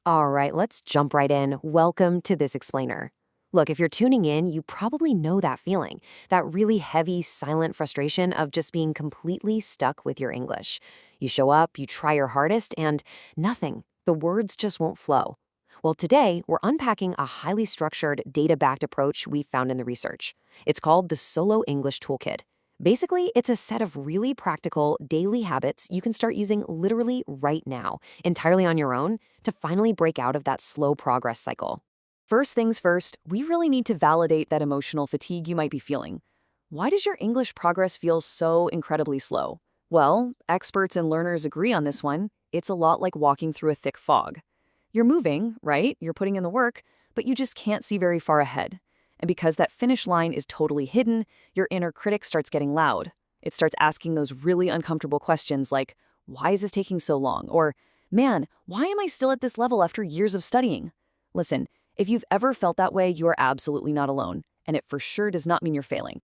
All right, let's jump right in. Welcome to This Explainer. Look, if you're tuning in, you probably know that feeling, that really heavy, silent frustration of just being completely stuck with your English. You show up, you try your hardest, and nothing. The words just won't flow. Well, today, we're unpacking a highly structured, data-backed approach we found in the research. It's called the Solo English Toolkit. Basically, it's a set of really practical daily habits you can start using literally right now, entirely on your own, to finally break out of that slow progress cycle. First things first, we really need to validate that emotional fatigue you might be feeling. Why does your English progress feel so incredibly slow? Well, experts and learners agree on this one. It's a lot like walking through a thick fog. You're moving, right? You're putting in the work, but you just can't see very far ahead. And because that finish line is totally hidden, your inner critic starts getting loud. It starts asking those really uncomfortable questions like, why is this taking so long? Or, man, why am I still at this level after years of studying? Listen, if you've ever felt that way, you are absolutely not alone, and it for sure does not mean you're failing.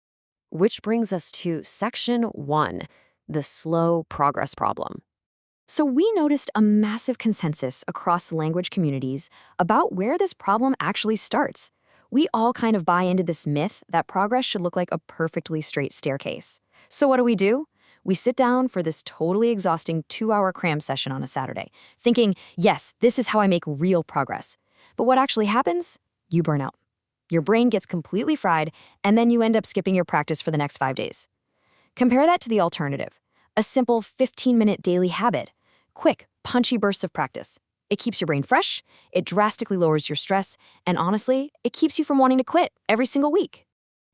Which brings us to section 1, the slow progress problem. So we noticed a massive consensus across language communities about where this problem actually starts. We all kind of buy into this myth that progress should look like a perfectly straight staircase. So what do? We sit down for this totally exhausting 2-hour cram session on a Saturday, thinking, yes, this is how I make real progress. But what actually happens? You burn out. Your brain gets completely fried, and then you end up skipping your practice for the next 5 days. Compare that to the alternative, a simple 15-minute daily habit. Quick, punchy bursts of practice. It keeps your brain fresh, it drastically lowers your stress, and honestly, it keeps you from wanting to quit every single week.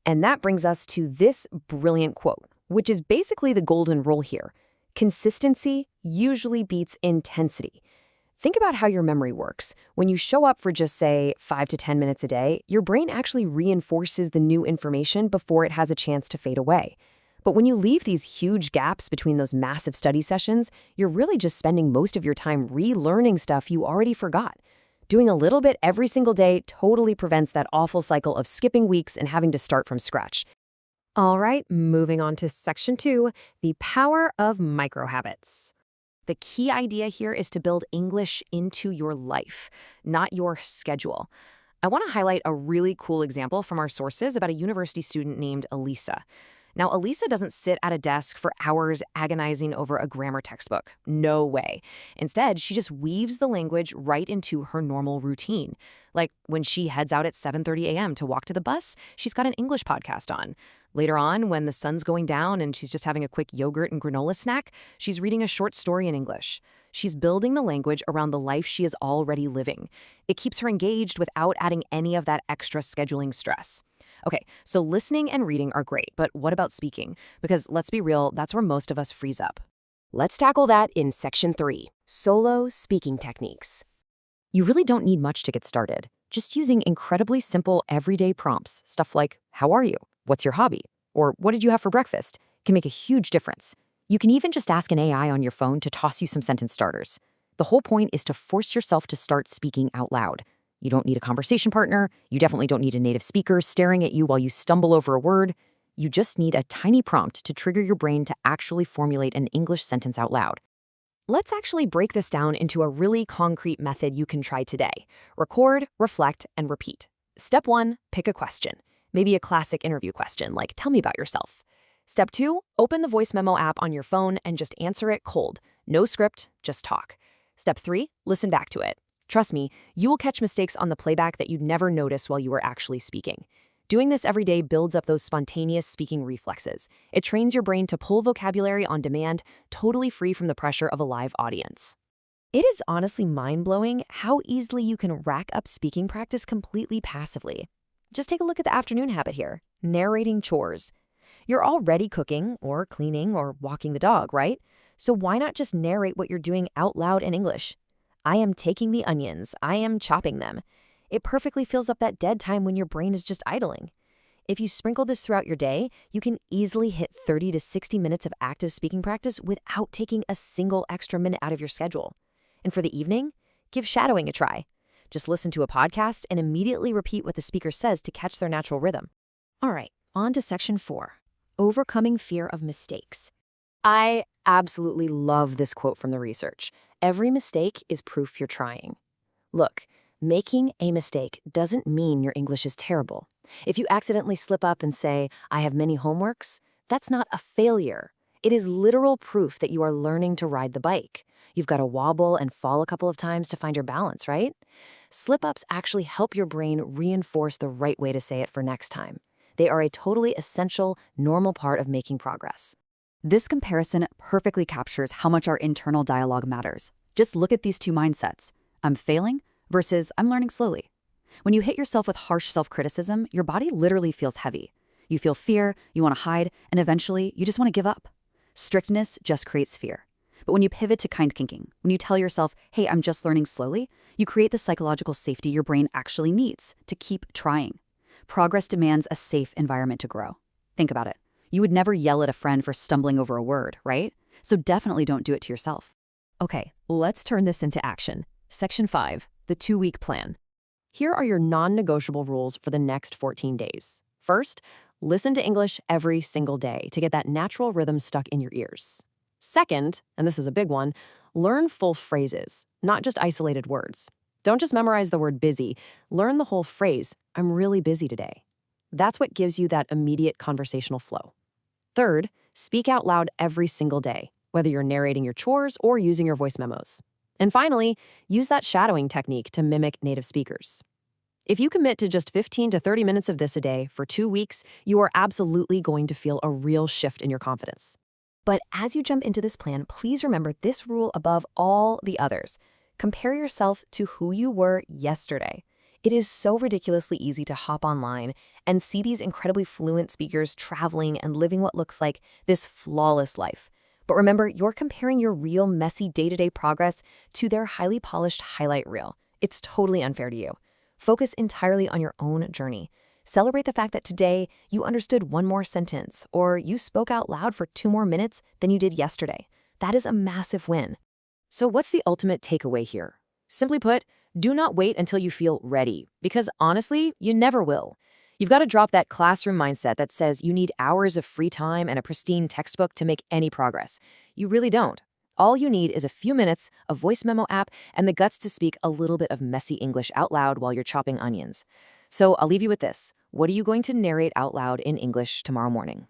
And that brings us to this brilliant quote, which is basically the golden rule here. Consistency usually beats intensity. Think about how your memory works. When you show up for just, say, 5 to 10 minutes a day, your brain actually reinforces the new information before it has a chance to fade away. But when you leave these huge gaps between those massive study sessions, you're really just spending most of your time relearning stuff you already forgot. Doing a little bit every single day totally prevents that awful cycle of skipping weeks and having to start from scratch. All right, moving on to section 2, the power of microhabits. The key idea here is to build English into your life, not your schedule. I want to highlight a really cool example from our sources about a university student named Elisa. Now, Elisa doesn't sit at a desk for hours agonizing over a grammar textbook. No way. Instead, she just weaves the language right into her normal routine. Like when she heads out at 7:30 a.m. to walk to the bus, she's got an English podcast on. Later on, when the sun's going down and she's just having a quick yogurt and granola snack, she's reading a short story in English. She's building the language around the life she is already living. It keeps her engaged without adding any of that extra scheduling stress. Okay, so listening and reading are great, but what about speaking? Because let's be real, that's where most of us freeze up. Let's tackle that in section 3, solo speaking techniques. You really don't need much to get started. Just using incredibly simple everyday prompts, stuff like, how are you? What's your hobby? Or what did you have for breakfast? Can make a huge difference. You can even just ask an AI on your phone to toss you some sentence starters. The whole point is to force yourself to start speaking out loud. You don't need a conversation partner. You definitely don't need a native speaker staring at you while you stumble over a word. You just need a tiny prompt to trigger your brain to actually formulate an English sentence out loud. Let's actually break this down into a really concrete method you can try today. Record, reflect, and repeat. Step 1, pick a question. Maybe a classic interview question like, tell me about yourself. Step 2, open the voice memo app on your phone and just answer it cold. No script, just talk. Step 3, listen back to it. Trust me, you will catch mistakes on the playback that you'd never notice while you were actually speaking. Doing this every day builds up those spontaneous speaking reflexes. It trains your brain to pull vocabulary on demand, totally free from the pressure of a live audience. It is honestly mind-blowing how easily you can rack up speaking practice completely passively. Just take a look at the afternoon habit here, narrating chores. You're already cooking or cleaning or walking the dog, right? So why not just narrate what you're doing out loud in English? I am taking the onions. I am chopping them. It perfectly fills up that dead time when your brain is just idling. If you sprinkle this throughout your day, you can easily hit 30 to 60 minutes of active speaking practice without taking a single extra minute out of your schedule. And for the evening, give shadowing a try. Just listen to a podcast and immediately repeat what the speaker says to catch their natural rhythm. All right, on to section 4, overcoming fear of mistakes. I absolutely love this quote from the research. Every mistake is proof you're trying. Look, making a mistake doesn't mean your English is terrible. If you accidentally slip up and say, I have many homeworks, that's not a failure. It is literal proof that you are learning to ride the bike. You've got to wobble and fall a couple of times to find your balance, right? Slip-ups actually help your brain reinforce the right way to say it for next time. They are a totally essential, normal part of making progress. This comparison perfectly captures how much our internal dialogue matters. Just look at these two mindsets. I'm failing versus I'm learning slowly. When you hit yourself with harsh self-criticism, your body literally feels heavy. You feel fear, you want to hide, and eventually you just want to give up. Strictness just creates fear. But when you pivot to kind thinking, when you tell yourself, hey, I'm just learning slowly, you create the psychological safety your brain actually needs to keep trying. Progress demands a safe environment to grow. Think about it. You would never yell at a friend for stumbling over a word, right? So definitely don't do it to yourself. Okay, let's turn this into action. Section 5, the 2-week plan. Here are your non-negotiable rules for the next 14 days. First, listen to English every single day to get that natural rhythm stuck in your ears. Second, and this is a big one, learn full phrases, not just isolated words. Don't just memorize the word busy. Learn the whole phrase, I'm really busy today. That's what gives you that immediate conversational flow. Third, speak out loud every single day, whether you're narrating your chores or using your voice memos. And finally, use that shadowing technique to mimic native speakers. If you commit to just 15 to 30 minutes of this a day for 2 weeks, you are absolutely going to feel a real shift in your confidence. But as you jump into this plan, please remember this rule above all the others. Compare yourself to who you were yesterday. It is so ridiculously easy to hop online and see these incredibly fluent speakers traveling and living what looks like this flawless life. But remember, you're comparing your real messy day-to-day progress to their highly polished highlight reel. It's totally unfair to you. Focus entirely on your own journey. Celebrate the fact that today you understood one more sentence or you spoke out loud for 2 more minutes than you did yesterday. That is a massive win. So what's the ultimate takeaway here? Simply put, do not wait until you feel ready, because honestly, you never will. You've got to drop that classroom mindset that says you need hours of free time and a pristine textbook to make any progress. You really don't. All you need is a few minutes, a voice memo app, and the guts to speak a little bit of messy English out loud while you're chopping onions. So I'll leave you with this. What are you going to narrate out loud in English tomorrow morning?